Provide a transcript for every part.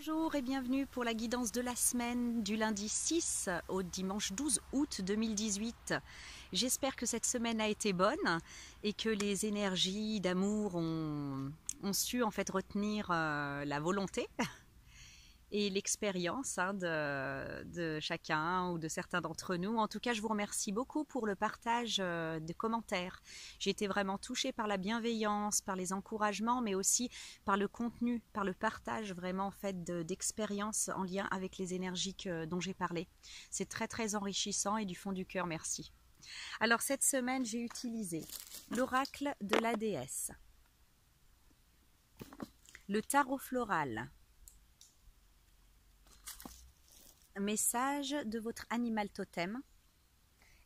Bonjour et bienvenue pour la guidance de la semaine du lundi 6 au dimanche 12 août 2018. J'espère que cette semaine a été bonne et que les énergies d'amour ont su en fait retenir la volonté et l'expérience de chacun ou de certains d'entre nous. En tout cas, je vous remercie beaucoup pour le partage de commentaires. J'ai été vraiment touchée par la bienveillance, par les encouragements, mais aussi par le contenu, par le partage vraiment en fait d'expériences en lien avec les énergies dont j'ai parlé. C'est très très enrichissant et du fond du cœur, merci. Alors cette semaine, j'ai utilisé l'oracle de la déesse, le tarot floral, message de votre animal totem,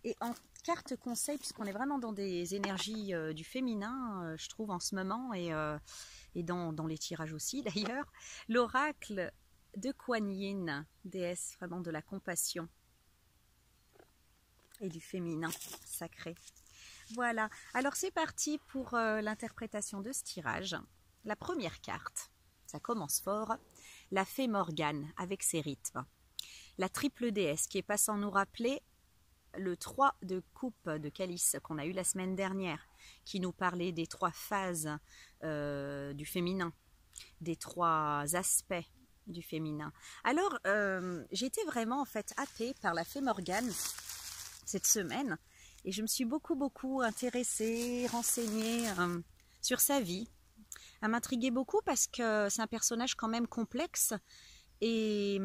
et en carte conseil, puisqu'on est vraiment dans des énergies du féminin, je trouve en ce moment, et dans les tirages aussi d'ailleurs, l'oracle de Kuan Yin, déesse vraiment de la compassion et du féminin sacré. Voilà, alors c'est parti pour l'interprétation de ce tirage. La première carte, ça commence fort, la fée Morgane avec ses rythmes. La triple déesse qui est pas sans nous rappeler le 3 de coupe de calice qu'on a eu la semaine dernière, qui nous parlait des 3 phases du féminin, des 3 aspects du féminin. Alors, j'ai été vraiment en fait happée par la fée Morgane cette semaine et je me suis beaucoup intéressée, renseignée sur sa vie. Elle m'intriguait beaucoup parce que c'est un personnage quand même complexe et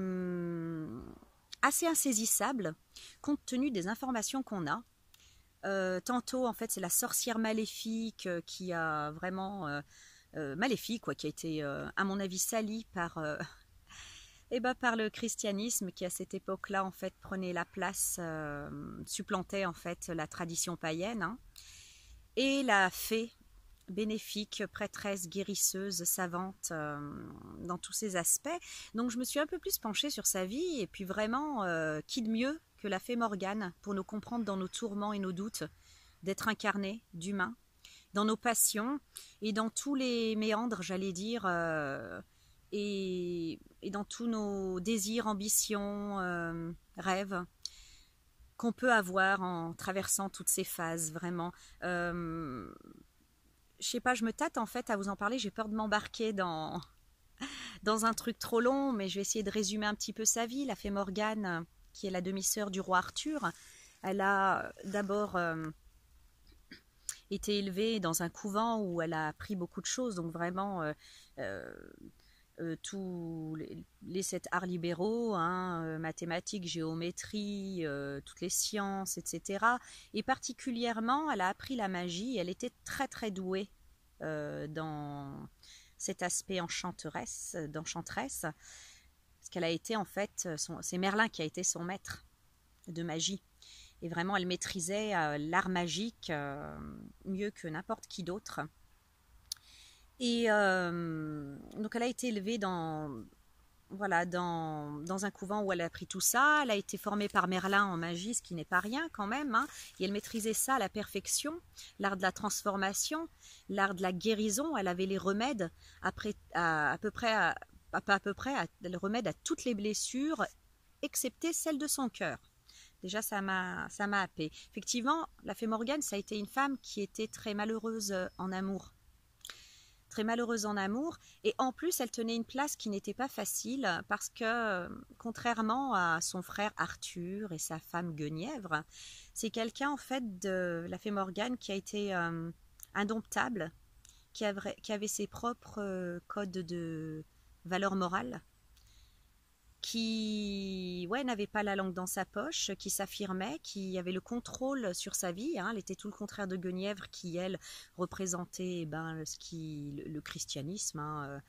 assez insaisissable compte tenu des informations qu'on a. Tantôt en fait c'est la sorcière maléfique qui a vraiment maléfique quoi, qui a été à mon avis salie par par le christianisme qui à cette époque-là en fait prenait la place, supplantait en fait la tradition païenne, hein. Et la fée bénéfique, prêtresse, guérisseuse, savante dans tous ses aspects. Donc je me suis un peu plus penchée sur sa vie et puis vraiment, qui de mieux que la fée Morgane pour nous comprendre dans nos tourments et nos doutes, d'être incarné, d'humain, dans nos passions et dans tous les méandres, j'allais dire, et dans tous nos désirs, ambitions, rêves qu'on peut avoir en traversant toutes ces phases, vraiment. Je sais pas, je me tâte en fait à vous en parler, j'ai peur de m'embarquer dans un truc trop long, mais je vais essayer de résumer un petit peu sa vie. La fée Morgane, qui est la demi-sœur du roi Arthur, elle a d'abord été élevée dans un couvent où elle a appris beaucoup de choses, donc vraiment tous les 7 arts libéraux, hein, mathématiques, géométrie, toutes les sciences, etc. Et particulièrement, elle a appris la magie. Elle était très douée dans cet aspect d'enchanteresse, parce qu'elle a été en fait, c'est Merlin qui a été son maître de magie. Et vraiment, elle maîtrisait l'art magique mieux que n'importe qui d'autre. Et donc elle a été élevée dans un couvent où elle a appris tout ça. Elle a été formée par Merlin en magie, ce qui n'est pas rien quand même, hein. Et elle maîtrisait ça à la perfection, l'art de la transformation, l'art de la guérison. Elle avait les remèdes le remède à toutes les blessures, excepté celle de son cœur. Déjà, ça m'a happée. Effectivement, la fée Morgane, ça a été une femme qui était très malheureuse en amour. Très malheureuse en amour, et en plus elle tenait une place qui n'était pas facile parce que contrairement à son frère Arthur et sa femme Guenièvre, c'est quelqu'un en fait de la fée Morgane qui a été indomptable, qui avait ses propres codes de valeurs morales, qui n'avait pas la langue dans sa poche, qui s'affirmait, qui avait le contrôle sur sa vie, hein. Elle était tout le contraire de Guenièvre qui, elle, représentait le christianisme, hein,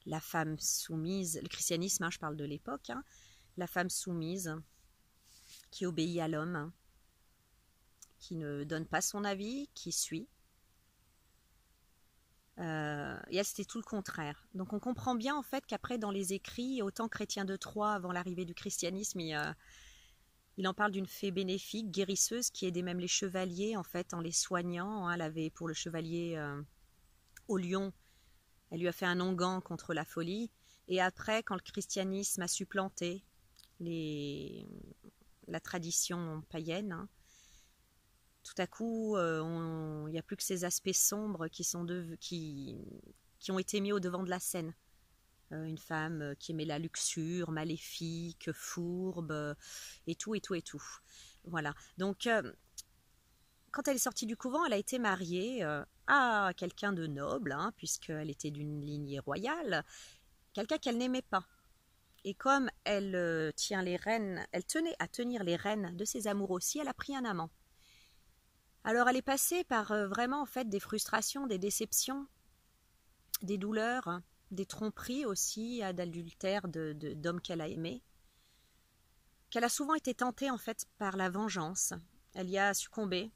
la femme soumise, le christianisme, hein, je parle de l'époque, hein, la femme soumise qui obéit à l'homme, hein, qui ne donne pas son avis, qui suit. Et elle, c'était tout le contraire. Donc on comprend bien en fait qu'après dans les écrits, autant Chrétien de Troyes avant l'arrivée du christianisme, il en parle d'une fée bénéfique, guérisseuse, qui aidait même les chevaliers en fait en les soignant, hein. Elle avait pour le chevalier au lion Elle lui a fait un onguent contre la folie. Et après, quand le christianisme a supplanté la tradition païenne, hein, tout à coup, il n'y a plus que ces aspects sombres qui ont été mis au devant de la scène. Une femme qui aimait la luxure, maléfique, fourbe, et tout, et tout, et tout. Voilà. Donc, quand elle est sortie du couvent, elle a été mariée à quelqu'un de noble, hein, puisqu'elle était d'une lignée royale, quelqu'un qu'elle n'aimait pas. Et comme elle tient les rênes, elle tenait à tenir les rênes de ses amours aussi, elle a pris un amant. Alors elle est passée par vraiment en fait des frustrations, des déceptions, des douleurs, des tromperies aussi, d'adultère d'hommes qu'elle a aimés, qu'elle a souvent été tentée en fait par la vengeance. Elle y a succombé.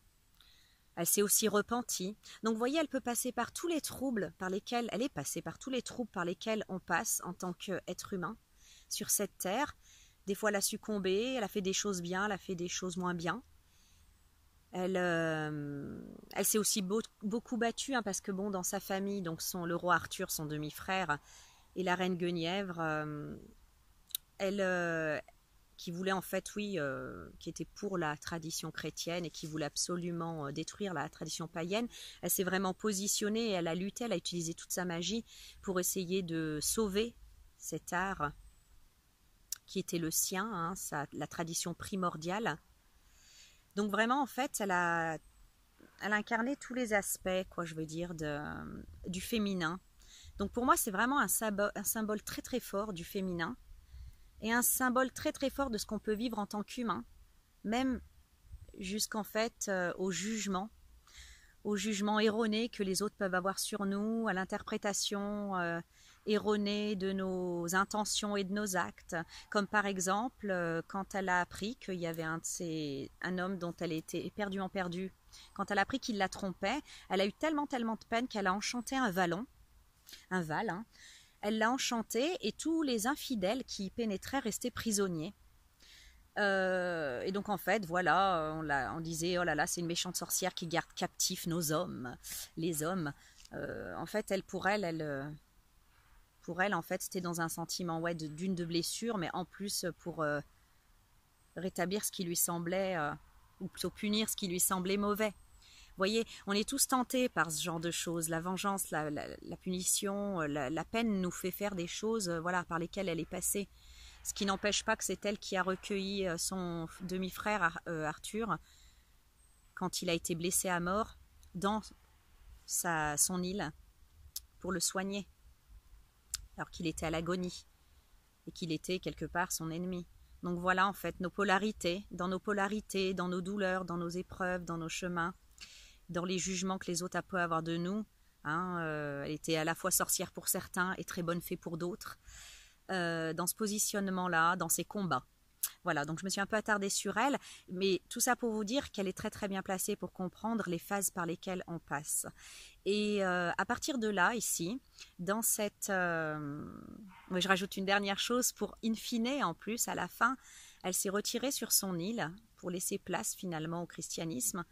Elle s'est aussi repentie. Donc vous voyez, elle peut passer par tous les troubles par lesquels elle est passée par tous les troubles par lesquels on passe en tant qu'être humain sur cette terre. Des fois, elle a succombé, elle a fait des choses bien, elle a fait des choses moins bien. Elle s'est aussi beaucoup battue, hein, parce que bon, dans sa famille, donc le roi Arthur, son demi-frère, et la reine Guenièvre, qui voulait en fait, oui, qui était pour la tradition chrétienne et qui voulait absolument détruire la tradition païenne, elle s'est vraiment positionnée, elle a lutté, elle a utilisé toute sa magie pour essayer de sauver cet art qui était le sien, hein, la tradition primordiale. Donc vraiment, en fait, elle a incarné tous les aspects, quoi, je veux dire, du féminin. Donc pour moi, c'est vraiment un symbole très très fort du féminin et un symbole très très fort de ce qu'on peut vivre en tant qu'humain, même jusqu'en fait au jugement erroné que les autres peuvent avoir sur nous, à l'interprétation erronée de nos intentions et de nos actes. Comme par exemple, quand elle a appris qu'il y avait un homme dont elle était éperdument perdue, quand elle a appris qu'il la trompait, elle a eu tellement de peine qu'elle a enchanté un val, hein. Elle l'a enchanté et tous les infidèles qui y pénétraient restaient prisonniers. Et donc en fait, voilà, on disait, oh là là, c'est une méchante sorcière qui garde captifs nos hommes, les hommes. En fait, pour elle, en fait, c'était dans un sentiment, ouais, d'une de blessure, mais en plus pour rétablir ce qui lui semblait, ou plutôt punir ce qui lui semblait mauvais. Vous voyez, on est tous tentés par ce genre de choses. La vengeance, la punition, la peine nous fait faire des choses, voilà, par lesquelles elle est passée. Ce qui n'empêche pas que c'est elle qui a recueilli son demi-frère Arthur quand il a été blessé à mort dans son île pour le soigner, alors qu'il était à l'agonie et qu'il était quelque part son ennemi. Donc voilà en fait nos polarités, dans nos douleurs, dans nos épreuves, dans nos chemins, dans les jugements que les autres peuvent avoir de nous. Hein, elle était à la fois sorcière pour certains et très bonne fée pour d'autres. Dans ce positionnement-là, dans ces combats. Voilà, donc je me suis un peu attardée sur elle, mais tout ça pour vous dire qu'elle est très très bien placée pour comprendre les phases par lesquelles on passe. Et à partir de là, ici, dans cette... je rajoute une dernière chose pour in fine, en plus, à la fin, elle s'est retirée sur son île pour laisser place finalement au christianisme.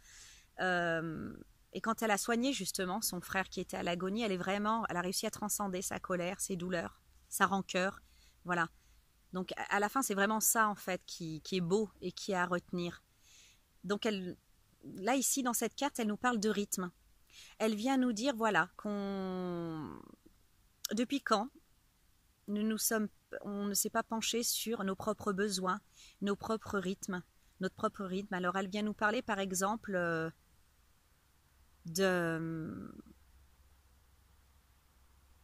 Et quand elle a soigné justement son frère qui était à l'agonie, elle a réussi à transcender sa colère, ses douleurs, sa rancœur. Voilà. Donc à la fin, c'est vraiment ça en fait qui est beau et qui a à retenir. Donc là ici dans cette carte, elle nous parle de rythme. Elle vient nous dire voilà depuis quand on ne s'est pas penché sur nos propres besoins, notre propre rythme. Alors elle vient nous parler par exemple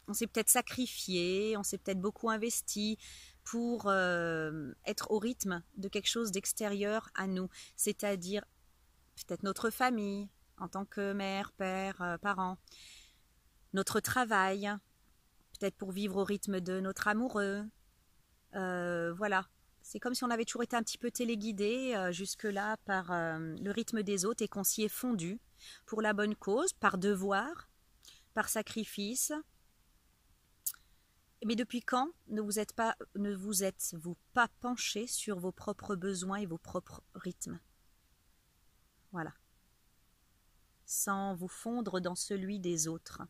on s'est peut-être sacrifié, on s'est peut-être beaucoup investi pour être au rythme de quelque chose d'extérieur à nous, c'est-à-dire peut-être notre famille en tant que mère, père, parents, notre travail, peut-être pour vivre au rythme de notre amoureux. Voilà, c'est comme si on avait toujours été un petit peu téléguidé jusque-là par le rythme des autres et qu'on s'y est fondu pour la bonne cause, par devoir, par sacrifice. Mais depuis quand ne vous êtes-vous pas penché sur vos propres besoins et vos propres rythmes? Voilà. Sans vous fondre dans celui des autres.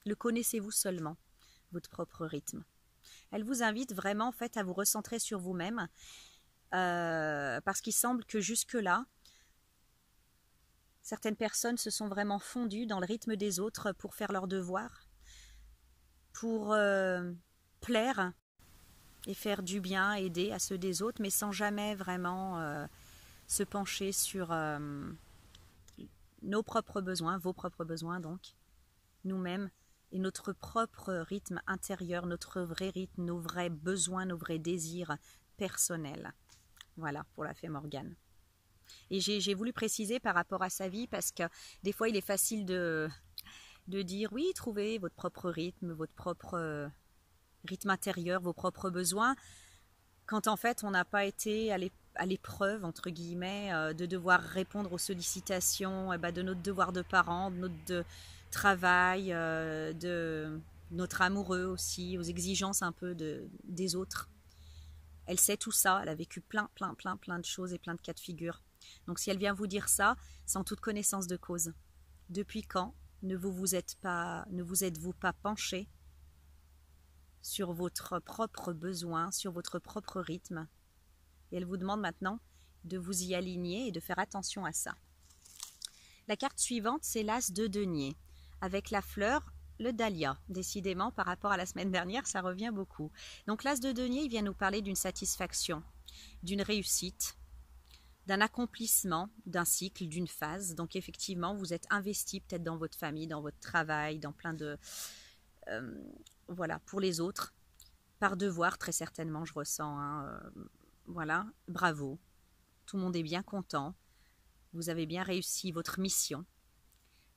Le connaissez-vous seulement, votre propre rythme? Elle vous invite vraiment en fait à vous recentrer sur vous-même parce qu'il semble que jusque-là, certaines personnes se sont vraiment fondues dans le rythme des autres pour faire leurs devoirs, pour plaire et faire du bien, aider à ceux des autres, mais sans jamais vraiment se pencher sur nos propres besoins, vos propres besoins donc, nous-mêmes, et notre propre rythme intérieur, notre vrai rythme, nos vrais besoins, nos vrais désirs personnels. Voilà pour la fée Morgane. Et j'ai voulu préciser par rapport à sa vie parce que des fois il est facile de dire oui, trouvez votre propre rythme, votre propre rythme intérieur, vos propres besoins, quand en fait on n'a pas été à l'épreuve, entre guillemets, de devoir répondre aux sollicitations de notre devoir de parents, de notre travail, de notre amoureux aussi, aux exigences un peu des autres. Elle sait tout ça, elle a vécu plein de choses et plein de cas de figure. Donc si elle vient vous dire ça, c'est en toute connaissance de cause. Depuis quand ne vous êtes-vous pas penché sur votre propre besoin, sur votre propre rythme? Et elle vous demande maintenant de vous y aligner et de faire attention à ça. La carte suivante, c'est l'As de denier, avec la fleur, le dahlia. Décidément, par rapport à la semaine dernière, ça revient beaucoup. Donc l'As de denier, il vient nous parler d'une satisfaction, d'une réussite, d'un accomplissement, d'un cycle, d'une phase. Donc effectivement, vous êtes investi peut-être dans votre famille, dans votre travail, dans plein de... voilà, pour les autres, par devoir très certainement, je ressens. Voilà, bravo, tout le monde est bien content, vous avez bien réussi votre mission.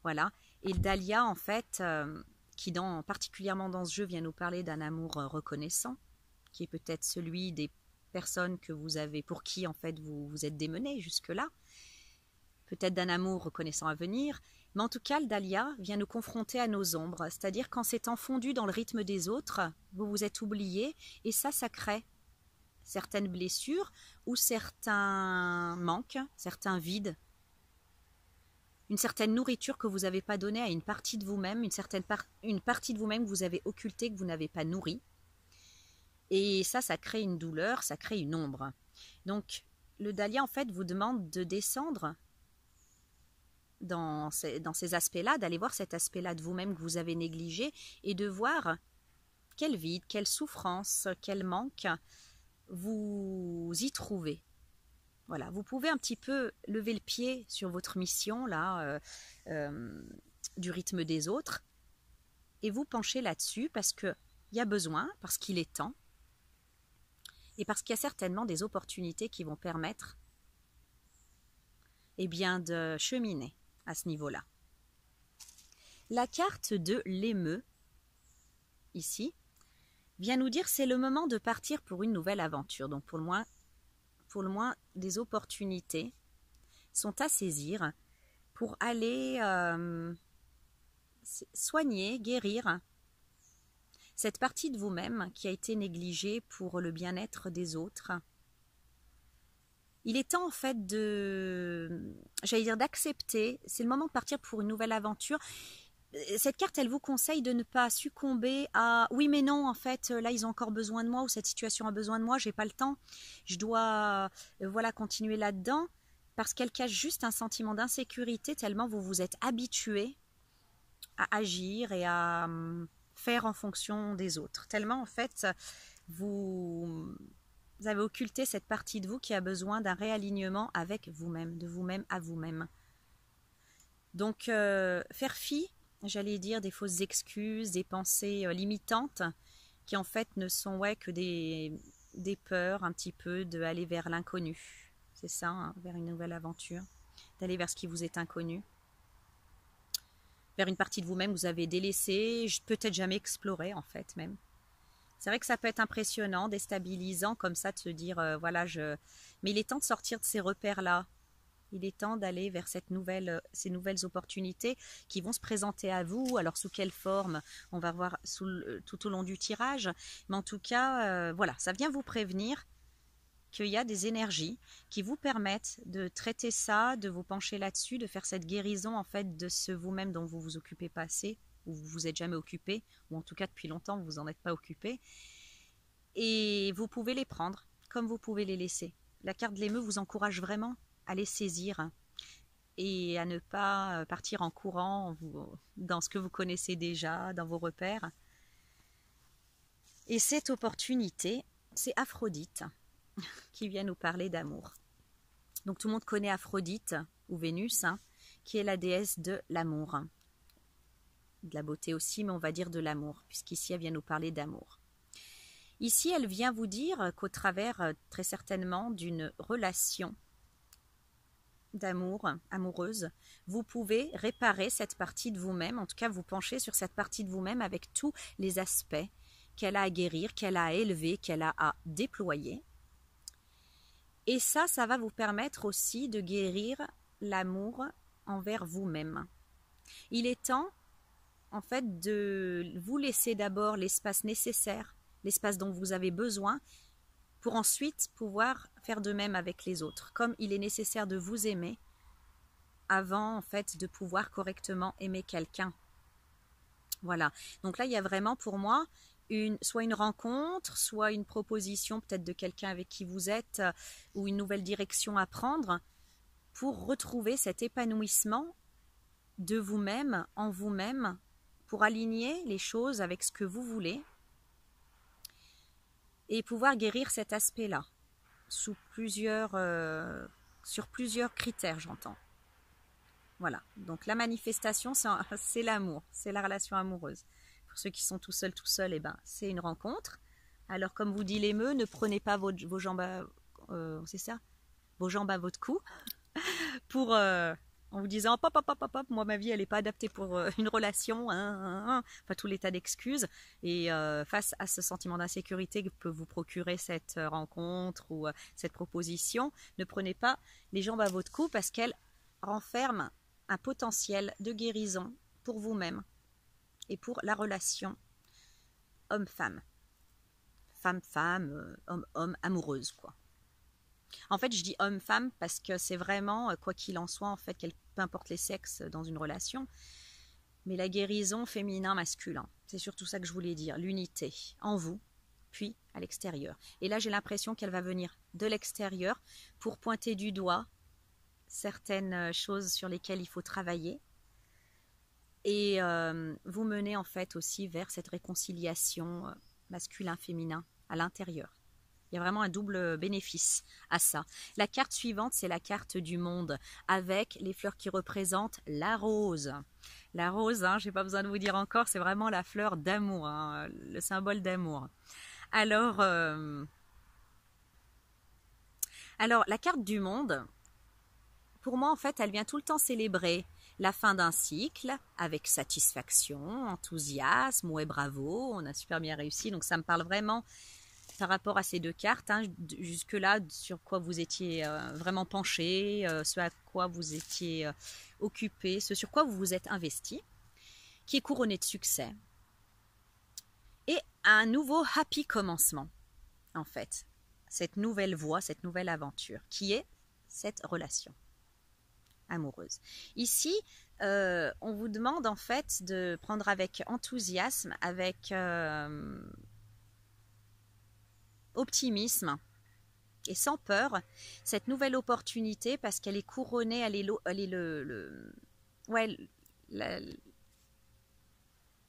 Voilà, et le dahlia en fait, qui particulièrement dans ce jeu vient nous parler d'un amour reconnaissant, qui est peut-être celui des personnes que vous avez, pour qui en fait vous êtes démené jusque-là, peut-être d'un amour reconnaissant à venir, mais en tout cas le dahlia vient nous confronter à nos ombres, c'est-à-dire qu'en s'étant fondu dans le rythme des autres, vous vous êtes oublié, et ça crée certaines blessures ou certains manques, certains vides, une certaine nourriture que vous n'avez pas donnée à une partie de vous-même, une partie de vous-même que vous avez occultée, que vous n'avez pas nourrie. Et ça crée une douleur, ça crée une ombre. Donc, le dahlia, en fait, vous demande de descendre dans ces aspects-là, d'aller voir cet aspect-là de vous-même que vous avez négligé et de voir quel vide, quelle souffrance, quel manque vous y trouvez. Voilà, vous pouvez un petit peu lever le pied sur votre mission là, du rythme des autres et vous pencher là-dessus parce qu'il y a besoin, parce qu'il est temps et parce qu'il y a certainement des opportunités qui vont permettre de cheminer à ce niveau-là. La carte de l'émeu, ici, vient nous dire c'est le moment de partir pour une nouvelle aventure. Donc pour le moins des opportunités sont à saisir pour aller soigner, guérir cette partie de vous-même qui a été négligée pour le bien-être des autres. Il est temps en fait d'accepter, c'est le moment de partir pour une nouvelle aventure. Cette carte, elle vous conseille de ne pas succomber à « oui mais non, en fait, là ils ont encore besoin de moi » ou « cette situation a besoin de moi, j'ai pas le temps, je dois continuer là-dedans » parce qu'elle cache juste un sentiment d'insécurité tellement vous vous êtes habitué à agir et à faire en fonction des autres. Tellement en fait, vous avez occulté cette partie de vous qui a besoin d'un réalignement avec vous-même, de vous-même à vous-même. Donc, faire fi, j'allais dire, des fausses excuses, des pensées limitantes qui en fait ne sont que des peurs un petit peu d'aller vers l'inconnu. C'est ça, hein, vers une nouvelle aventure, d'aller vers ce qui vous est inconnu. Vers une partie de vous-même que vous avez délaissée, peut-être jamais explorée en fait même. C'est vrai que ça peut être impressionnant, déstabilisant comme ça de se dire mais il est temps de sortir de ces repères-là. Il est temps d'aller vers ces nouvelles opportunités qui vont se présenter à vous. Alors sous quelle forme, on va voir tout au long du tirage. Mais en tout cas, ça vient vous prévenir qu'il y a des énergies qui vous permettent de traiter ça, de vous pencher là-dessus, de faire cette guérison en fait de ce vous-même dont vous vous occupez pas assez où vous vous êtes jamais occupé, ou en tout cas depuis longtemps vous vous en êtes pas occupé. Et vous pouvez les prendre comme vous pouvez les laisser. La carte de l'émeu vous encourage vraiment à les saisir et à ne pas partir en courant dans ce que vous connaissez déjà, dans vos repères. Et cette opportunité, c'est Aphrodite qui vient nous parler d'amour. Donc tout le monde connaît Aphrodite, ou Vénus, qui est la déesse de l'amour. De la beauté aussi, mais on va dire de l'amour, puisqu'ici elle vient nous parler d'amour. Ici, elle vient vous dire qu'au travers, très certainement, d'une relation d'amour, amoureuse, vous pouvez réparer cette partie de vous-même, en tout cas vous pencher sur cette partie de vous-même avec tous les aspects qu'elle a à guérir, qu'elle a à élever, qu'elle a à déployer. Et ça va vous permettre aussi de guérir l'amour envers vous-même. Il est temps, en fait, de vous laisser d'abord l'espace nécessaire, l'espace dont vous avez besoin, pour ensuite pouvoir faire de même avec les autres. Comme il est nécessaire de vous aimer avant, en fait, de pouvoir correctement aimer quelqu'un. Voilà. Donc là, il y a vraiment pour moi soit une rencontre, soit une proposition peut-être de quelqu'un avec qui vous êtes, ou une nouvelle direction à prendre pour retrouver cet épanouissement de vous-même, en vous-même, pour aligner les choses avec ce que vous voulez et pouvoir guérir cet aspect-là sur plusieurs critères, j'entends. Voilà, donc la manifestation, c'est l'amour, c'est la relation amoureuse. Pour ceux qui sont tout seuls, c'est une rencontre. Alors, comme vous dit l'émeu, ne prenez pas vos jambes à, vos jambes à votre cou pour en vous disant hop, moi ma vie elle n'est pas adaptée pour une relation, enfin tout l'état d'excuses. Et face à ce sentiment d'insécurité que peut vous procurer cette rencontre ou cette proposition, ne prenez pas les jambes à votre cou parce qu'elle renferme un potentiel de guérison pour vous-même et pour la relation homme-femme, femme-femme, homme-homme, amoureuse quoi. En fait, je dis homme-femme parce que c'est vraiment, quoi qu'il en soit, en fait, peu importe les sexes dans une relation, mais la guérison féminin-masculin. C'est surtout ça que je voulais dire, l'unité en vous, puis à l'extérieur. Et là, j'ai l'impression qu'elle va venir de l'extérieur pour pointer du doigt certaines choses sur lesquelles il faut travailler et vous mener en fait aussi vers cette réconciliation masculin-féminin à l'intérieur. Il y a vraiment un double bénéfice à ça. La carte suivante, c'est la carte du monde avec les fleurs qui représentent la rose. La rose, je n'ai pas besoin de vous dire encore, c'est vraiment la fleur d'amour, le symbole d'amour. Alors, la carte du monde, pour moi, en fait, elle vient tout le temps célébrer la fin d'un cycle avec satisfaction, enthousiasme, ouais, bravo, on a super bien réussi. Donc, ça me parle vraiment par rapport à ces deux cartes, jusque-là, sur quoi vous étiez vraiment penché, ce à quoi vous étiez occupé, ce sur quoi vous vous êtes investi, qui est couronné de succès. Et un nouveau happy commencement, en fait. Cette nouvelle voie, cette nouvelle aventure, qui est cette relation amoureuse. Ici, on vous demande en fait de prendre avec enthousiasme, avec optimisme et sans peur cette nouvelle opportunité parce qu'elle est couronnée,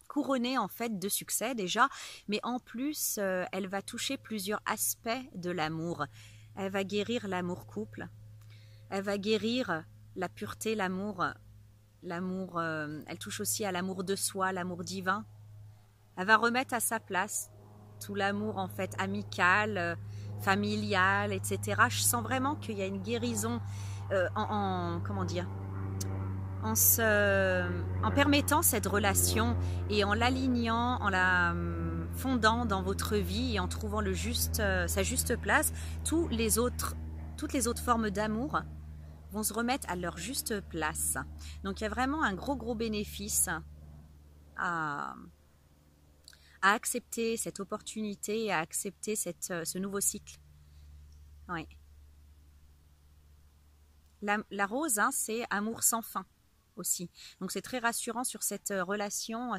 couronnée en fait de succès déjà, mais en plus elle va toucher plusieurs aspects de l'amour. Elle va guérir l'amour couple, elle va guérir la pureté, l'amour, elle touche aussi à l'amour de soi, l'amour divin. Elle va remettre à sa place tout l'amour en fait amical, familial, etc. Je sens vraiment qu'il y a une guérison en permettant cette relation et en l'alignant, en la fondant dans votre vie et en trouvant sa juste place. Toutes les autres formes d'amour vont se remettre à leur juste place. Donc il y a vraiment un gros bénéfice à accepter cette opportunité et à accepter ce nouveau cycle. Oui. La rose, c'est amour sans fin aussi. Donc c'est très rassurant sur cette relation,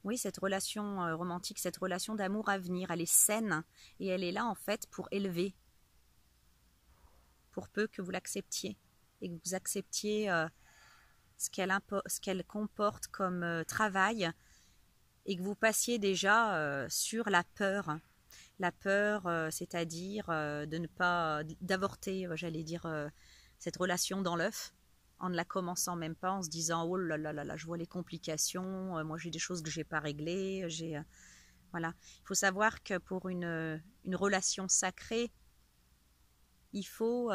oui, cette relation romantique, cette relation d'amour à venir. Elle est saine et elle est là en fait pour élever, pour peu que vous l'acceptiez et que vous acceptiez ce qu'elle comporte comme travail et que vous passiez déjà sur la peur. La peur, c'est-à-dire de ne pas, d'avorter, j'allais dire, cette relation dans l'œuf, en ne la commençant même pas, en se disant oh là là là là, je vois les complications, moi j'ai des choses que j'ai pas réglées, voilà. Il faut savoir que pour une relation sacrée, il faut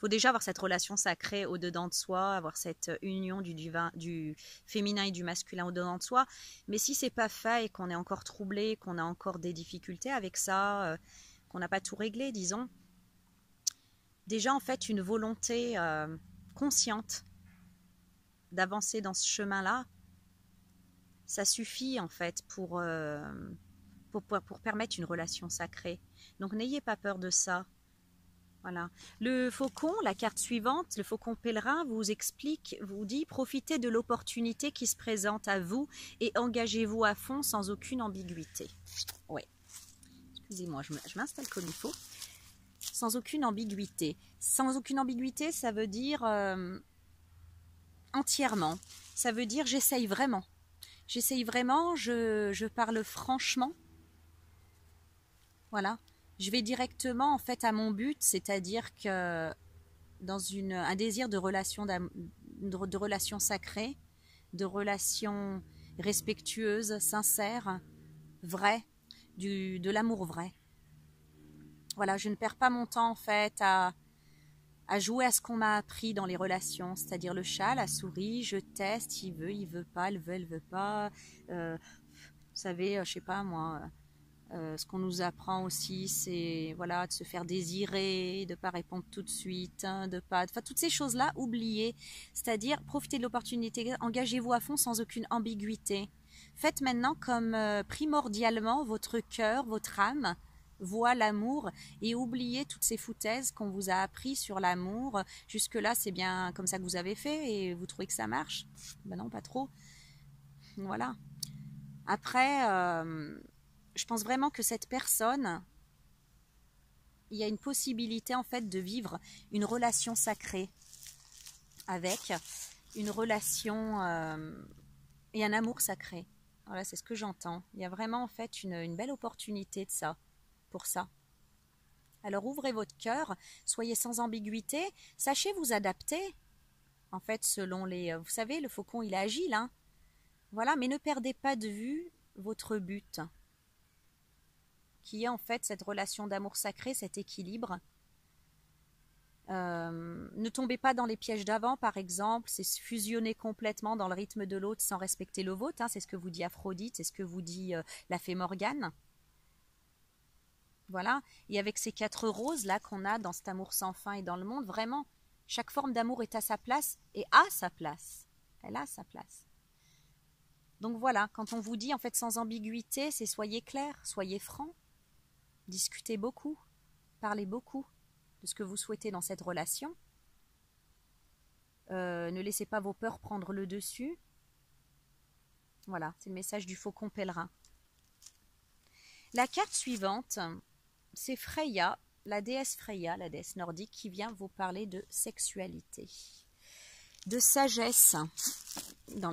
déjà avoir cette relation sacrée au-dedans de soi, avoir cette union du féminin et du masculin au-dedans de soi. Mais si c'est pas fait et qu'on est encore troublé, qu'on a encore des difficultés avec ça, qu'on n'a pas tout réglé, disons, déjà en fait une volonté consciente d'avancer dans ce chemin-là, ça suffit en fait pour permettre une relation sacrée. Donc n'ayez pas peur de ça. Voilà. Le faucon, la carte suivante, le faucon pèlerin vous dit profitez de l'opportunité qui se présente à vous et engagez-vous à fond sans aucune ambiguïté. Ouais. Excusez-moi, je m'installe comme il faut. Sans aucune ambiguïté. Sans aucune ambiguïté, ça veut dire entièrement. Ça veut dire j'essaye vraiment. J'essaye vraiment, je parle franchement. Voilà. Je vais directement en fait à mon but, c'est-à-dire que dans un désir de relation sacrée, de relation respectueuse, sincère, vraie, de l'amour vrai. Voilà, je ne perds pas mon temps en fait à jouer à ce qu'on m'a appris dans les relations, c'est-à-dire le chat, la souris, je teste, il veut pas, elle veut pas. Vous savez, je sais pas moi. Ce qu'on nous apprend aussi, c'est voilà, de se faire désirer, de ne pas répondre tout de suite, toutes ces choses-là, oubliez. C'est-à-dire, profitez de l'opportunité, engagez-vous à fond sans aucune ambiguïté. Faites maintenant comme primordialement votre cœur, votre âme voit l'amour et oubliez toutes ces foutaises qu'on vous a appris sur l'amour. Jusque-là, c'est bien comme ça que vous avez fait et vous trouvez que ça marche? Ben non, pas trop. Voilà. Après... je pense vraiment que cette personne, il y a une possibilité en fait de vivre une relation sacrée avec une relation et un amour sacré. Voilà, c'est ce que j'entends. Il y a vraiment en fait une belle opportunité pour ça. Alors ouvrez votre cœur, soyez sans ambiguïté, sachez vous adapter. En fait, selon vous savez, le faucon il est agile, hein. Voilà, mais ne perdez pas de vue votre but, qui est en fait cette relation d'amour sacré, cet équilibre. Ne tombez pas dans les pièges d'avant, par exemple, c'est fusionner complètement dans le rythme de l'autre sans respecter le vôtre, hein, c'est ce que vous dit Aphrodite, c'est ce que vous dit la fée Morgane. Voilà, et avec ces 4 roses là qu'on a dans cet amour sans fin et dans le monde, vraiment, chaque forme d'amour est à sa place et a sa place. Elle a sa place. Donc voilà, quand on vous dit en fait sans ambiguïté, c'est soyez clair, soyez franc. Discutez beaucoup, parlez beaucoup de ce que vous souhaitez dans cette relation. Ne laissez pas vos peurs prendre le dessus. Voilà, c'est le message du faucon pèlerin. La carte suivante, c'est Freya, la déesse Freya, la déesse nordique, qui vient vous parler de sexualité, de sagesse, de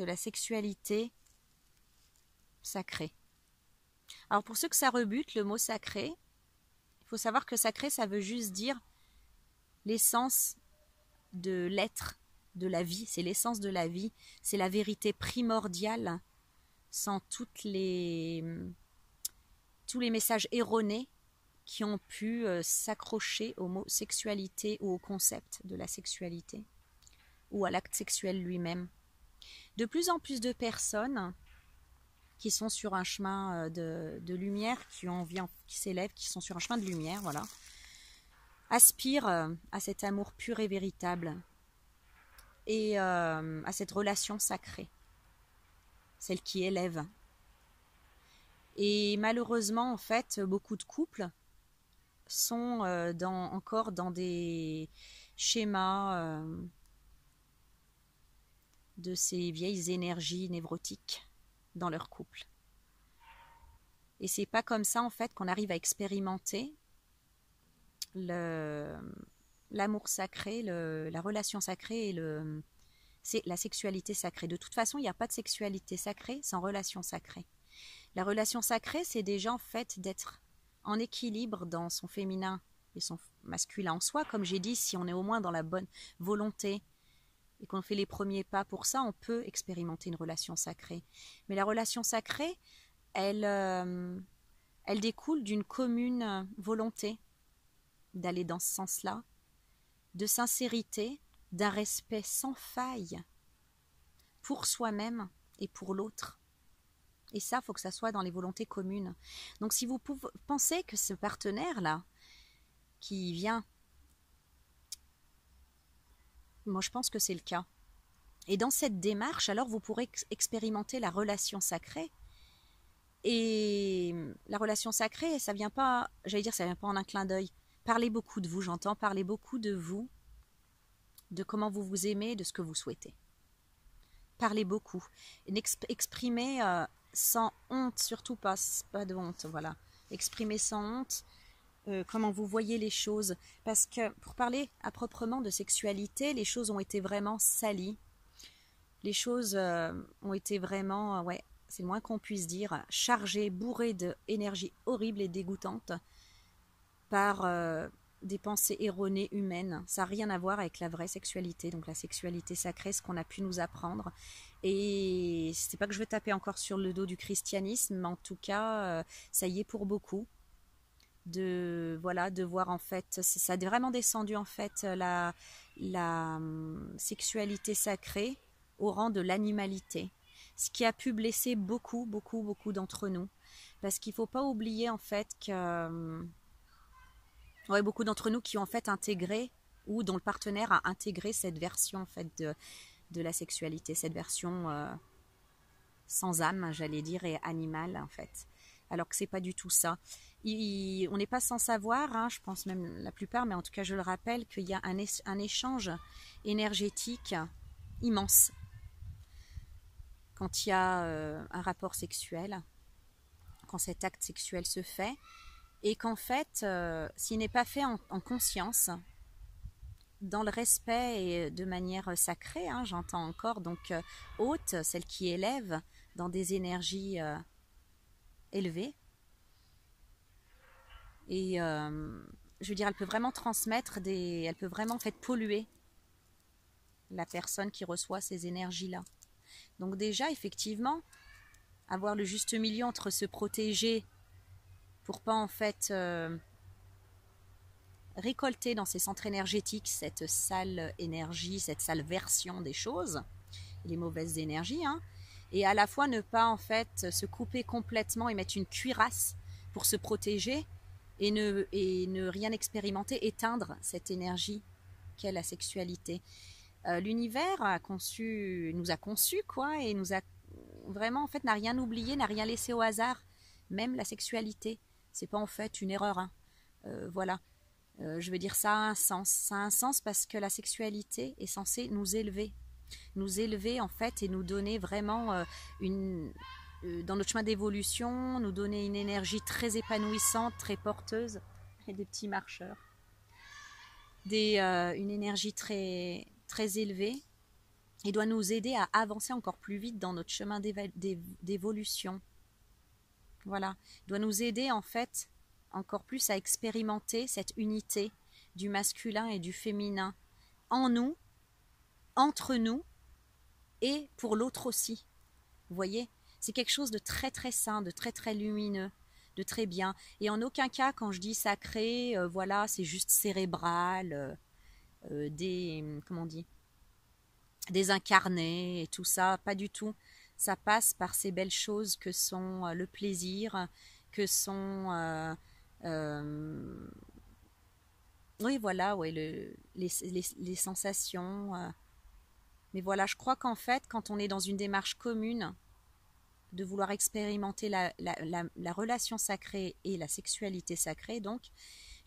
la sexualité sacrée. Alors pour ceux que ça rebute, le mot sacré, il faut savoir que sacré, ça veut juste dire l'essence de l'être, de la vie. C'est l'essence de la vie, c'est la vérité primordiale, sans tous les messages erronés qui ont pu s'accrocher au mot sexualité ou au concept de la sexualité ou à l'acte sexuel lui-même. De plus en plus de personnes qui sont sur un chemin de lumière, qui s'élèvent, qui sont sur un chemin de lumière, voilà, aspirent à cet amour pur et véritable et à cette relation sacrée, celle qui élève. Et malheureusement, en fait, beaucoup de couples sont encore dans des schémas de ces vieilles énergies névrotiques dans leur couple. Et c'est pas comme ça en fait qu'on arrive à expérimenter l'amour sacré, la relation sacrée et c'est la sexualité sacrée. De toute façon, il n'y a pas de sexualité sacrée sans relation sacrée. La relation sacrée, c'est déjà en fait d'être en équilibre dans son féminin et son masculin en soi. Comme j'ai dit, si on est au moins dans la bonne volonté et qu'on fait les premiers pas pour ça, on peut expérimenter une relation sacrée. Mais la relation sacrée, elle découle d'une commune volonté d'aller dans ce sens-là, de sincérité, d'un respect sans faille pour soi-même et pour l'autre. Et ça, il faut que ça soit dans les volontés communes. Donc si vous pensez que ce partenaire-là, qui vient, moi je pense que c'est le cas, et dans cette démarche, alors vous pourrez expérimenter la relation sacrée. Et la relation sacrée, ça vient pas, j'allais dire, ça vient pas en un clin d'œil. Parlez beaucoup de vous, j'entends, parlez beaucoup de vous, de comment vous vous aimez, de ce que vous souhaitez. Parlez beaucoup. Exprimez sans honte, surtout pas de honte, voilà. Exprimez sans honte comment vous voyez les choses. Parce que pour parler à proprement de sexualité, les choses ont été vraiment salies. Les choses ont été vraiment, ouais, c'est le moins qu'on puisse dire, chargées, bourrées d'énergie horrible et dégoûtante par des pensées erronées humaines. Ça n'a rien à voir avec la vraie sexualité, donc la sexualité sacrée, ce qu'on a pu nous apprendre. Et c'est pas que je veux taper encore sur le dos du christianisme, mais en tout cas, ça y est pour beaucoup. De voir en fait, ça a vraiment descendu en fait la sexualité sacrée au rang de l'animalité. Ce qui a pu blesser beaucoup d'entre nous. Parce qu'il ne faut pas oublier en fait que beaucoup d'entre nous qui ont en fait intégré ou dont le partenaire a intégré cette version en fait de la sexualité, cette version sans âme, j'allais dire, et animale en fait. Alors que c'est pas du tout ça. On n'est pas sans savoir, hein, je pense même la plupart, mais en tout cas je le rappelle, qu'il y a un échange énergétique immense quand il y a un rapport sexuel, quand cet acte sexuel se fait, et qu'en fait, s'il n'est pas fait en conscience, dans le respect et de manière sacrée, hein, j'entends encore, donc haute, celle qui élève dans des énergies élevées, et je veux dire, elle peut vraiment transmettre elle peut vraiment en fait polluer la personne qui reçoit ces énergies-là. Donc déjà, effectivement, avoir le juste milieu entre se protéger pour pas en fait récolter dans ses centres énergétiques cette sale énergie, cette sale version des choses, les mauvaises énergies, hein, et à la fois ne pas en fait se couper complètement et mettre une cuirasse pour se protéger et ne rien expérimenter, éteindre cette énergie qu'est la sexualité. L'univers nous a conçus quoi, et nous a vraiment en fait n'a rien oublié, n'a rien laissé au hasard, même la sexualité. C'est pas en fait une erreur, hein. Voilà. Je veux dire, ça a un sens. Ça a un sens parce que la sexualité est censée nous élever en fait et nous donner vraiment dans notre chemin d'évolution, nous donner une énergie très épanouissante, très porteuse, et des petits marcheurs, une énergie très très élevée, et doit nous aider à avancer encore plus vite dans notre chemin d'évolution. Voilà, il doit nous aider en fait encore plus à expérimenter cette unité du masculin et du féminin en nous, entre nous et pour l'autre aussi. Vous voyez, c'est quelque chose de très très sain, de très très lumineux, de très bien. Et en aucun cas, quand je dis sacré, voilà, c'est juste cérébral, comment on dit, désincarné et tout ça, pas du tout. Ça passe par ces belles choses que sont le plaisir, que sont oui voilà, ouais, les sensations. Mais voilà, je crois qu'en fait, quand on est dans une démarche commune de vouloir expérimenter la relation sacrée et la sexualité sacrée, donc,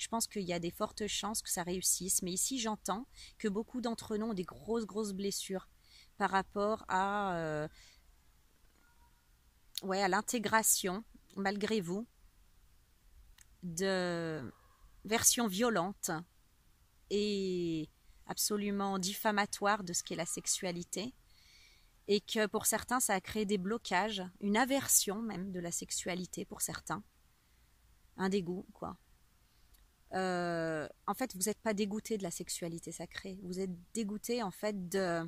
Je pense qu'il y a des fortes chances que ça réussisse. Mais ici, j'entends que beaucoup d'entre nous ont des grosses blessures par rapport à, à l'intégration, malgré vous, de versions violentes et absolument diffamatoires de ce qu'est la sexualité. Et que pour certains, ça a créé des blocages, une aversion même de la sexualité pour certains. Un dégoût, quoi. En fait, vous n'êtes pas dégoûté de la sexualité sacrée. Vous êtes dégoûté, en fait, de...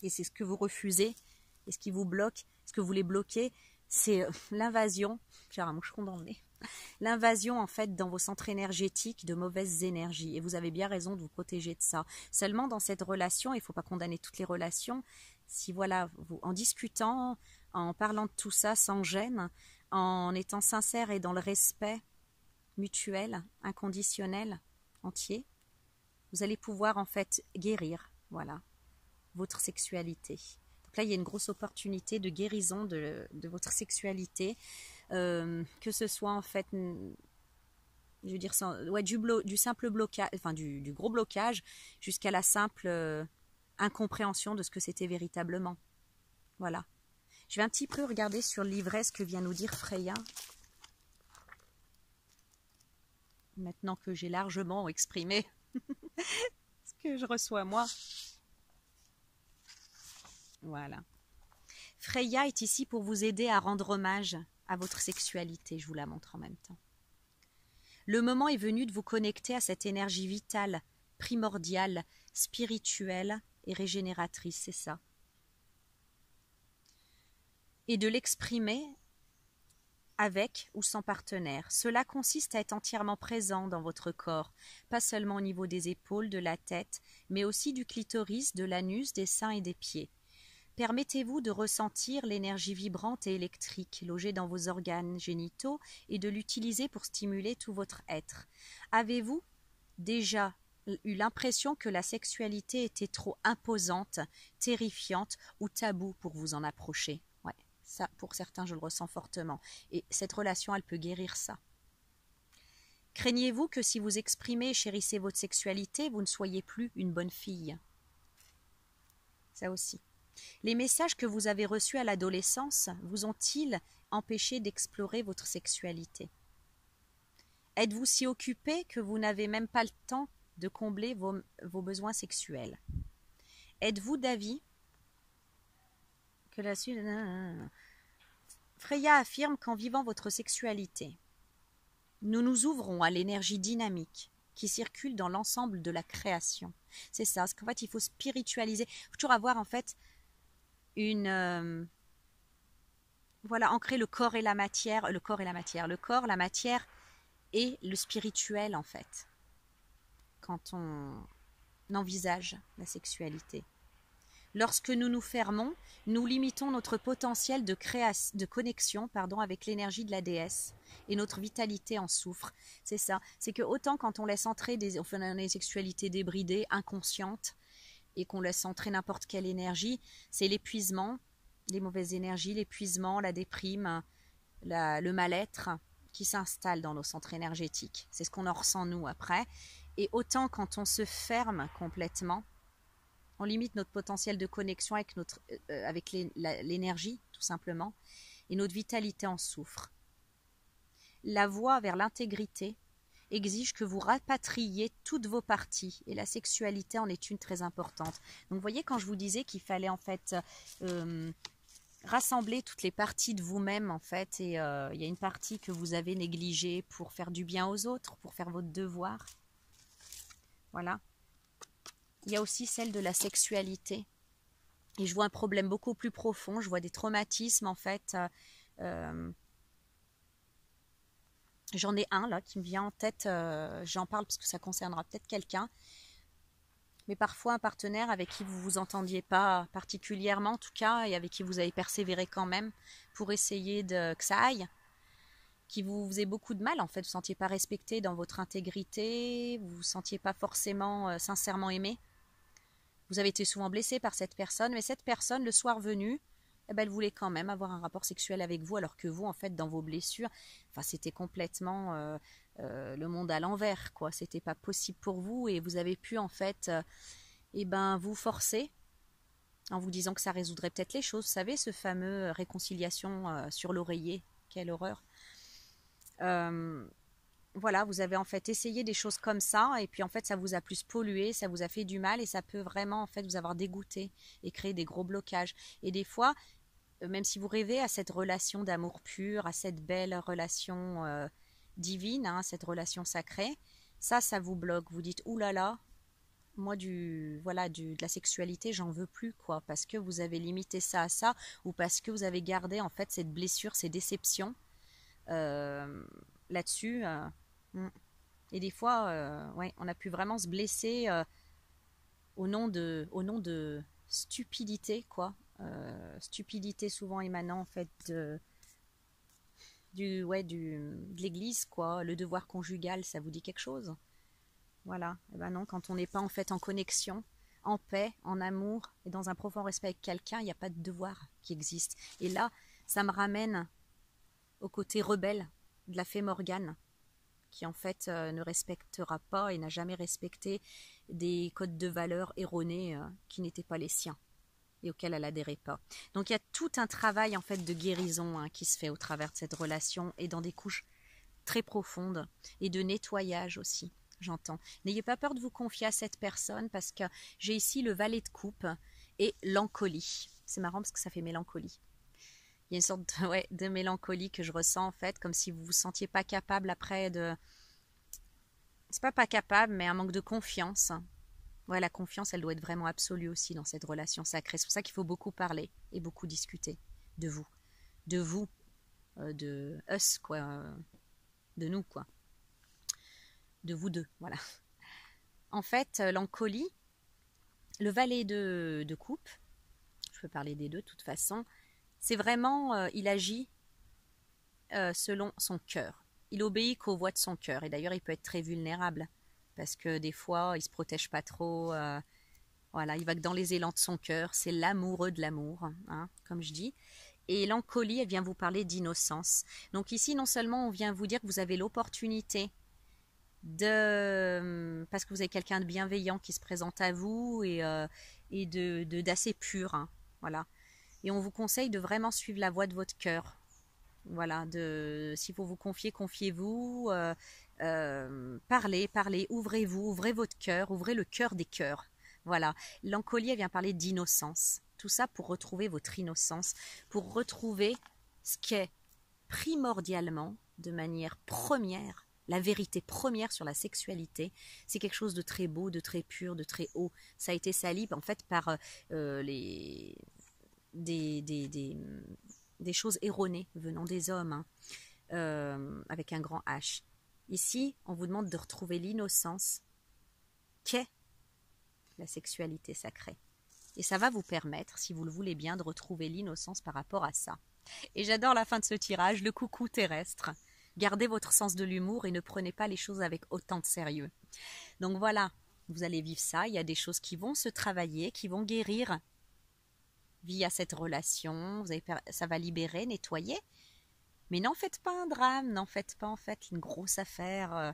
Et c'est ce que vous refusez, et ce qui vous bloque, ce que vous voulez bloquer, c'est l'invasion. J'ai un moucheron dans le nez. L'invasion, en fait, dans vos centres énergétiques de mauvaises énergies. Et vous avez bien raison de vous protéger de ça. Seulement, dans cette relation, il ne faut pas condamner toutes les relations. Si, voilà, vous, en discutant, en parlant de tout ça sans gêne, en étant sincère et dans le respect mutuel, inconditionnel, entier, vous allez pouvoir, en fait, guérir, voilà, votre sexualité. Donc là, il y a une grosse opportunité de guérison de votre sexualité. Que ce soit en fait, je veux dire, du simple blocage, enfin du gros blocage, jusqu'à la simple incompréhension de ce que c'était véritablement. Voilà. Je vais un petit peu regarder sur le livret ce que vient nous dire Freya. Maintenant que j'ai largement exprimé ce que je reçois moi. Voilà. Freya est ici pour vous aider à rendre hommage à votre sexualité, je vous la montre en même temps. Le moment est venu de vous connecter à cette énergie vitale, primordiale, spirituelle et régénératrice, c'est ça. Et de l'exprimer avec ou sans partenaire. Cela consiste à être entièrement présent dans votre corps, pas seulement au niveau des épaules, de la tête, mais aussi du clitoris, de l'anus, des seins et des pieds. Permettez-vous de ressentir l'énergie vibrante et électrique logée dans vos organes génitaux et de l'utiliser pour stimuler tout votre être. Avez-vous déjà eu l'impression que la sexualité était trop imposante, terrifiante ou taboue pour vous en approcher? Ouais, ça, pour certains, je le ressens fortement. Et cette relation, elle peut guérir ça. Craignez-vous que si vous exprimez et chérissez votre sexualité, vous ne soyez plus une bonne fille? Ça aussi. Les messages que vous avez reçus à l'adolescence vous ont-ils empêché d'explorer votre sexualité? Êtes-vous si occupé que vous n'avez même pas le temps de combler vos besoins sexuels? Êtes-vous d'avis que la suite... Freya affirme qu'en vivant votre sexualité, nous nous ouvrons à l'énergie dynamique qui circule dans l'ensemble de la création. C'est ça, parce qu'en fait, il faut spiritualiser. Il faut toujours avoir, en fait, ancrer le corps et la matière, le corps, la matière et le spirituel, en fait, quand on envisage la sexualité. Lorsque nous nous fermons, nous limitons notre potentiel de connexion avec l'énergie de la déesse et notre vitalité en souffre. C'est ça, c'est que autant quand on laisse entrer des sexualités débridées, inconscientes, et qu'on laisse entrer n'importe quelle énergie, c'est l'épuisement, les mauvaises énergies, l'épuisement, la déprime, le mal-être qui s'installe dans nos centres énergétiques. C'est ce qu'on en ressent nous après. Et autant quand on se ferme complètement, on limite notre potentiel de connexion avec l'énergie, tout simplement, et notre vitalité en souffre. La voie vers l'intégrité exige que vous rapatriez toutes vos parties, et la sexualité en est une très importante. Donc vous voyez, quand je vous disais qu'il fallait en fait rassembler toutes les parties de vous-même, en fait, et il y a une partie que vous avez négligée pour faire du bien aux autres, pour faire votre devoir. Voilà. Il y a aussi celle de la sexualité. Et je vois un problème beaucoup plus profond, je vois des traumatismes, en fait. J'en ai un là qui me vient en tête, j'en parle parce que ça concernera peut-être quelqu'un, mais parfois un partenaire avec qui vous ne vous entendiez pas particulièrement en tout cas, et avec qui vous avez persévéré quand même pour essayer que ça aille, qui vous faisait beaucoup de mal en fait, vous ne vous sentiez pas respecté dans votre intégrité, vous ne vous sentiez pas forcément sincèrement aimé, vous avez été souvent blessé par cette personne, mais cette personne le soir venu, eh ben, elle voulait quand même avoir un rapport sexuel avec vous, alors que vous, en fait, dans vos blessures, enfin, c'était complètement le monde à l'envers, quoi. C'était pas possible pour vous et vous avez pu, en fait, eh ben, vous forcer en vous disant que ça résoudrait peut-être les choses. Vous savez, ce fameux réconciliation sur l'oreiller, quelle horreur. Euh, voilà, vous avez en fait essayé des choses comme ça et puis en fait ça vous a plus pollué, ça vous a fait du mal et ça peut vraiment en fait vous avoir dégoûté et créer des gros blocages. Et des fois, même si vous rêvez à cette relation d'amour pur, à cette belle relation divine, hein, cette relation sacrée, ça vous bloque. Vous dites ouh là là, moi de la sexualité j'en veux plus quoi, parce que vous avez limité ça à ça ou parce que vous avez gardé en fait cette blessure, ces déceptions euh, là-dessus. Mm. Et des fois, ouais, on a pu vraiment se blesser au nom de stupidité, quoi. Stupidité souvent émanant en fait de l'église, quoi. Le devoir conjugal, ça vous dit quelque chose? Voilà. Et ben non, quand on n'est pas en fait en connexion, en paix, en amour et dans un profond respect avec quelqu'un, il n'y a pas de devoir qui existe. Et là, ça me ramène au côté rebelle de la fée Morgane, qui en fait ne respectera pas et n'a jamais respecté des codes de valeurs erronés qui n'étaient pas les siens et auxquels elle adhérait pas. Donc il y a tout un travail en fait de guérison hein, qui se fait au travers de cette relation et dans des couches très profondes et de nettoyage aussi, j'entends. N'ayez pas peur de vous confier à cette personne parce que j'ai ici le valet de coupe et l'encolie. C'est marrant parce que ça fait mélancolie. Il y a une sorte de, ouais, de mélancolie que je ressens en fait, comme si vous vous sentiez pas capable après de... C'est pas capable, mais un manque de confiance. Ouais, la confiance, elle doit être vraiment absolue aussi dans cette relation sacrée. C'est pour ça qu'il faut beaucoup parler et beaucoup discuter de vous. De vous, de us, quoi. De nous, quoi. De vous deux, voilà. En fait, l'encolie, le valet de coupe, je peux parler des deux de toute façon, c'est vraiment, il agit selon son cœur. Il obéit qu'aux voix de son cœur. Et d'ailleurs, il peut être très vulnérable. Parce que des fois, il ne se protège pas trop. Voilà, il va que dans les élans de son cœur. C'est l'amoureux de l'amour, hein, comme je dis. Et l'encolie, elle vient vous parler d'innocence. Donc ici, non seulement on vient vous dire que vous avez l'opportunité parce que vous avez quelqu'un de bienveillant qui se présente à vous et d'assez pur. Hein, voilà. Et on vous conseille de vraiment suivre la voie de votre cœur. Voilà, s'il faut vous confier, confiez-vous, parlez, ouvrez-vous, ouvrez votre cœur, ouvrez le cœur des cœurs. Voilà, l'encolie vient parler d'innocence. Tout ça pour retrouver votre innocence, pour retrouver ce qu'est primordialement, de manière première, la vérité première sur la sexualité. C'est quelque chose de très beau, de très pur, de très haut. Ça a été sali en fait par des choses erronées venant des hommes, hein, avec un grand H. Ici, on vous demande de retrouver l'innocence qu'est la sexualité sacrée. Et ça va vous permettre, si vous le voulez bien, de retrouver l'innocence par rapport à ça. Et j'adore la fin de ce tirage, le coucou terrestre. Gardez votre sens de l'humour et ne prenez pas les choses avec autant de sérieux. Donc voilà, vous allez vivre ça. Il y a des choses qui vont se travailler, qui vont guérir via cette relation. Ça va libérer, nettoyer. Mais n'en faites pas un drame, n'en faites pas en fait une grosse affaire.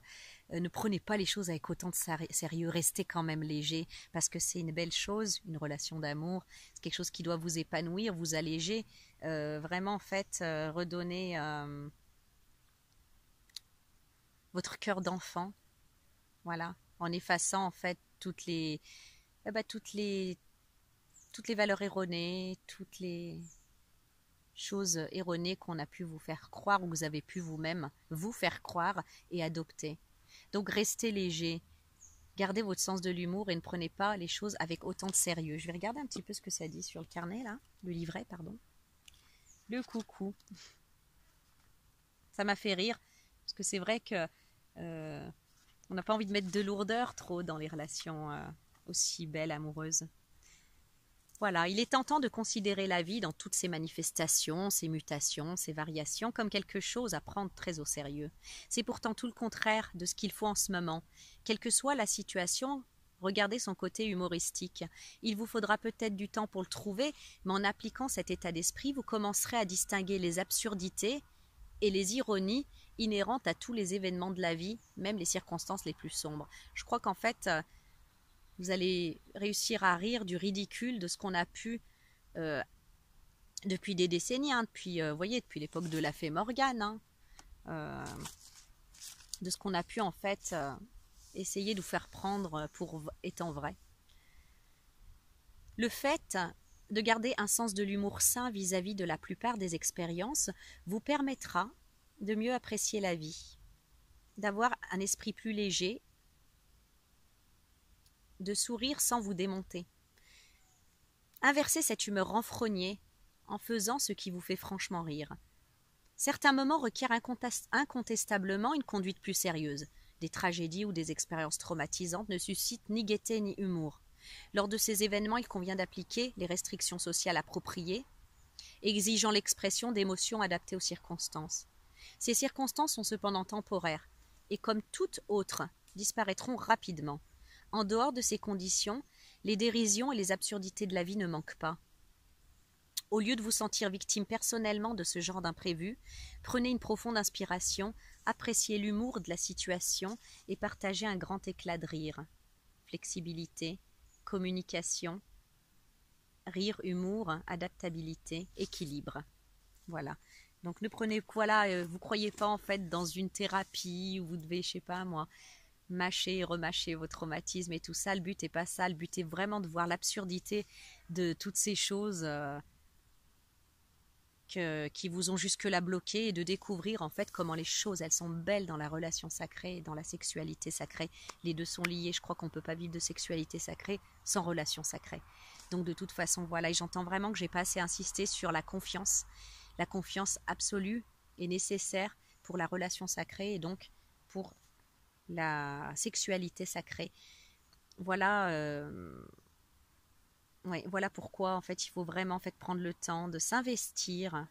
Ne prenez pas les choses avec autant de sérieux. Restez quand même léger parce que c'est une belle chose, une relation d'amour. C'est quelque chose qui doit vous épanouir, vous alléger. Vraiment en fait redonner votre cœur d'enfant. Voilà, en effaçant en fait toutes les valeurs erronées, toutes les choses erronées qu'on a pu vous faire croire ou que vous avez pu vous-même vous faire croire et adopter. Donc restez léger, gardez votre sens de l'humour et ne prenez pas les choses avec autant de sérieux. Je vais regarder un petit peu ce que ça dit sur le carnet là, le livret pardon. Le coucou. Ça m'a fait rire parce que c'est vrai que on n'a pas envie de mettre de lourdeur trop dans les relations aussi belles, amoureuses. Voilà, il est tentant de considérer la vie dans toutes ses manifestations, ses mutations, ses variations, comme quelque chose à prendre très au sérieux. C'est pourtant tout le contraire de ce qu'il faut en ce moment. Quelle que soit la situation, Regardez son côté humoristique. Il vous faudra peut-être du temps pour le trouver, mais en appliquant cet état d'esprit, vous commencerez à distinguer les absurdités et les ironies inhérentes à tous les événements de la vie, même les circonstances les plus sombres. Je crois qu'en fait, vous allez réussir à rire du ridicule de ce qu'on a pu depuis des décennies, depuis l'époque de la fée Morgane, de ce qu'on a pu en fait essayer de vous faire prendre pour étant vrai. Le fait de garder un sens de l'humour sain vis-à-vis de la plupart des expériences vous permettra de mieux apprécier la vie, d'avoir un esprit plus léger, de sourire sans vous démonter. Inversez cette humeur renfrognée en faisant ce qui vous fait franchement rire. Certains moments requièrent incontestablement une conduite plus sérieuse. Des tragédies ou des expériences traumatisantes ne suscitent ni gaieté ni humour. Lors de ces événements, il convient d'appliquer les restrictions sociales appropriées, exigeant l'expression d'émotions adaptées aux circonstances. Ces circonstances sont cependant temporaires et, comme toutes autres, disparaîtront rapidement. En dehors de ces conditions, les dérisions et les absurdités de la vie ne manquent pas. Au lieu de vous sentir victime personnellement de ce genre d'imprévu, prenez une profonde inspiration, appréciez l'humour de la situation et partagez un grand éclat de rire. Flexibilité, communication, rire, humour, adaptabilité, équilibre. Voilà. Donc ne prenez vous croyez pas en fait dans une thérapie où vous devez, je sais pas moi, mâcher et remâcher vos traumatismes et tout ça. Le but est pas ça. Le but est vraiment de voir l'absurdité de toutes ces choses qui vous ont jusque-là bloqué et de découvrir en fait comment les choses elles sont belles dans la relation sacrée et dans la sexualité sacrée. Les deux sont liés. Je crois qu'on ne peut pas vivre de sexualité sacrée sans relation sacrée. Donc de toute façon, voilà, et j'entends vraiment que j'ai pas assez insisté sur la confiance. La confiance absolue est nécessaire pour la relation sacrée et donc pour la sexualité sacrée. Voilà, voilà pourquoi en fait il faut vraiment en fait prendre le temps de s'investir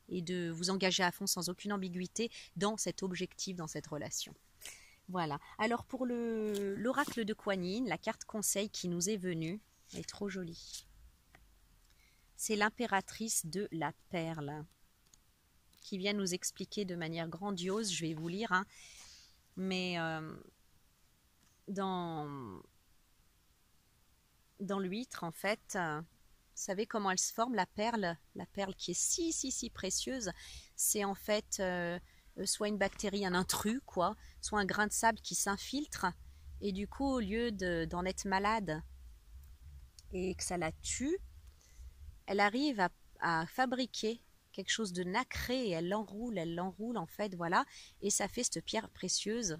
et de vous engager à fond sans aucune ambiguïté dans cet objectif, dans cette relation. Voilà. Alors pour l'oracle de Kuan Yin, la carte conseil qui nous est venue, elle est trop jolie. C'est l'impératrice de la perle qui vient nous expliquer de manière grandiose, je vais vous lire, mais dans l'huître, en fait, vous savez comment elle se forme, la perle qui est si précieuse, c'est en fait soit une bactérie, un intrus, quoi, soit un grain de sable qui s'infiltre, et du coup, au lieu d'en être malade et que ça la tue, elle arrive à fabriquer quelque chose de nacré et elle l'enroule en fait, voilà, et ça fait cette pierre précieuse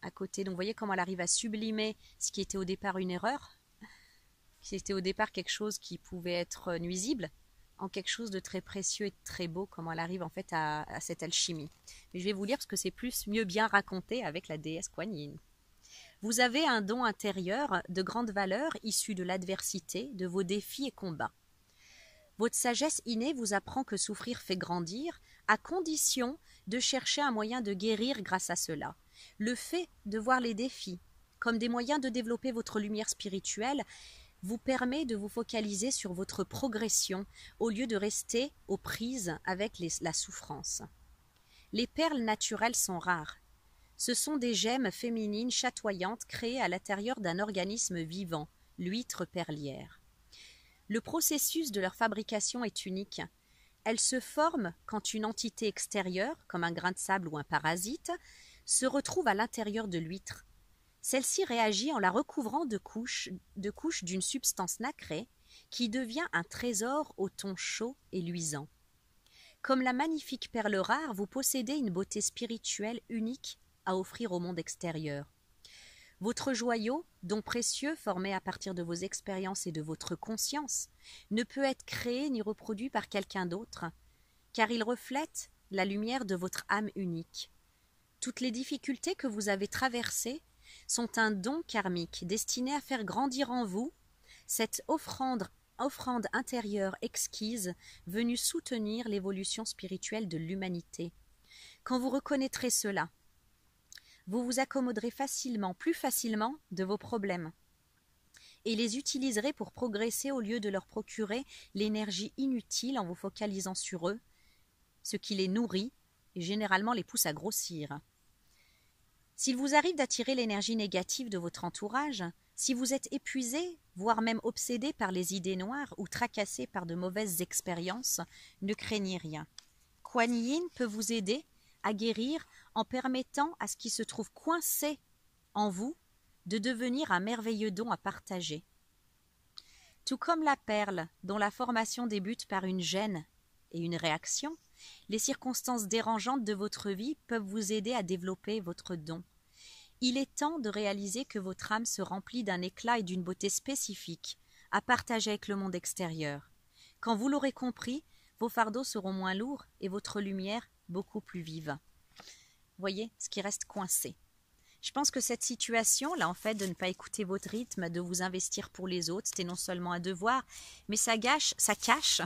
à côté. Donc vous voyez comment elle arrive à sublimer ce qui était au départ une erreur, qui était au départ quelque chose qui pouvait être nuisible, en quelque chose de très précieux et de très beau, comment elle arrive en fait à cette alchimie. Mais je vais vous lire parce que c'est mieux bien raconté avec la déesse Kuan Yin. Vous avez un don intérieur de grande valeur issu de l'adversité, de vos défis et combats. Votre sagesse innée vous apprend que souffrir fait grandir, à condition de chercher un moyen de guérir grâce à cela. Le fait de voir les défis comme des moyens de développer votre lumière spirituelle vous permet de vous focaliser sur votre progression au lieu de rester aux prises avec la souffrance. Les perles naturelles sont rares. Ce sont des gemmes féminines chatoyantes créées à l'intérieur d'un organisme vivant, l'huître perlière. Le processus de leur fabrication est unique. Elles se forment quand une entité extérieure, comme un grain de sable ou un parasite, se retrouve à l'intérieur de l'huître. Celle-ci réagit en la recouvrant de couches d'une substance nacrée qui devient un trésor au ton chaud et luisant. Comme la magnifique perle rare, vous possédez une beauté spirituelle unique à offrir au monde extérieur. Votre joyau, don précieux formé à partir de vos expériences et de votre conscience, ne peut être créé ni reproduit par quelqu'un d'autre, car il reflète la lumière de votre âme unique. Toutes les difficultés que vous avez traversées sont un don karmique destiné à faire grandir en vous cette offrande intérieure exquise venue soutenir l'évolution spirituelle de l'humanité. Quand vous reconnaîtrez cela, vous vous accommoderez facilement, plus facilement, de vos problèmes et les utiliserez pour progresser au lieu de leur procurer l'énergie inutile en vous focalisant sur eux, ce qui les nourrit et généralement les pousse à grossir. S'il vous arrive d'attirer l'énergie négative de votre entourage, si vous êtes épuisé, voire même obsédé par les idées noires ou tracassé par de mauvaises expériences, ne craignez rien. Kuan Yin peut vous aider à guérir en permettant à ce qui se trouve coincé en vous de devenir un merveilleux don à partager. Tout comme la perle, dont la formation débute par une gêne et une réaction, les circonstances dérangeantes de votre vie peuvent vous aider à développer votre don. Il est temps de réaliser que votre âme se remplit d'un éclat et d'une beauté spécifiques à partager avec le monde extérieur. Quand vous l'aurez compris, vos fardeaux seront moins lourds et votre lumière beaucoup plus vive. Voyez ce qui reste coincé. Je pense que cette situation-là, en fait, de ne pas écouter votre rythme, de vous investir pour les autres, c'était non seulement un devoir, mais ça cache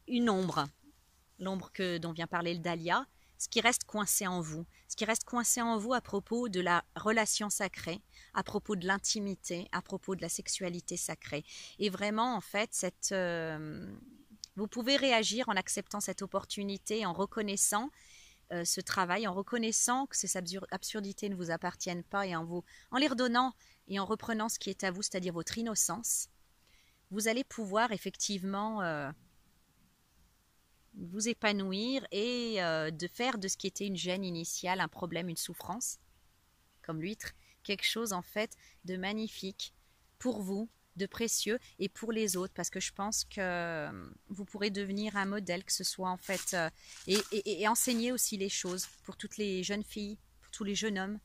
une ombre. L'ombre dont vient parler le Dahlia, ce qui reste coincé en vous. Ce qui reste coincé en vous à propos de la relation sacrée, à propos de l'intimité, à propos de la sexualité sacrée. Et vraiment, en fait, vous pouvez réagir en acceptant cette opportunité, en reconnaissant ce travail, en reconnaissant que ces absurdités ne vous appartiennent pas et en les redonnant et en reprenant ce qui est à vous, c'est-à-dire votre innocence, vous allez pouvoir effectivement vous épanouir et de faire de ce qui était une gêne initiale, un problème, une souffrance, comme l'huître, quelque chose en fait de magnifique pour vous, de précieux et pour les autres, parce que je pense que vous pourrez devenir un modèle, que ce soit en fait et enseigner aussi les choses pour toutes les jeunes filles, pour tous les jeunes hommes,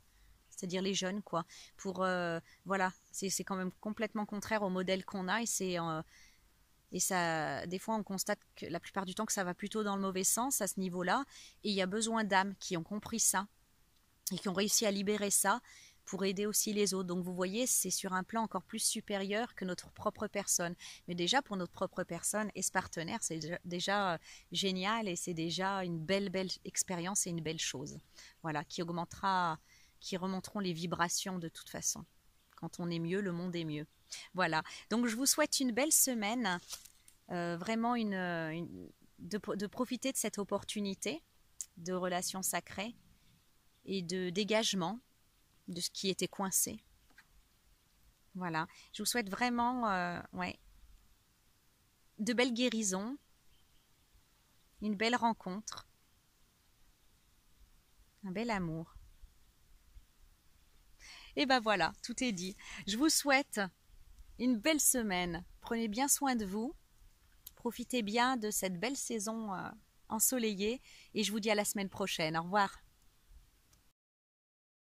c'est-à-dire les jeunes quoi, pour voilà, c'est quand même complètement contraire au modèle qu'on a et ça, des fois on constate que la plupart du temps que ça va plutôt dans le mauvais sens à ce niveau-là, et il y a besoin d'âmes qui ont compris ça et qui ont réussi à libérer ça pour aider aussi les autres. Donc vous voyez, c'est sur un plan encore plus supérieur que notre propre personne. Mais déjà pour notre propre personne et ce partenaire, c'est déjà génial et c'est déjà une belle expérience et une belle chose. Voilà, qui remonteront les vibrations de toute façon. Quand on est mieux, le monde est mieux. Voilà, donc je vous souhaite une belle semaine, vraiment de profiter de cette opportunité de relations sacrées et de dégagement de ce qui était coincé. Voilà, je vous souhaite vraiment de belles guérisons, une belle rencontre, un bel amour. Et ben voilà, tout est dit. Je vous souhaite une belle semaine. Prenez bien soin de vous. Profitez bien de cette belle saison ensoleillée. Et je vous dis à la semaine prochaine. Au revoir.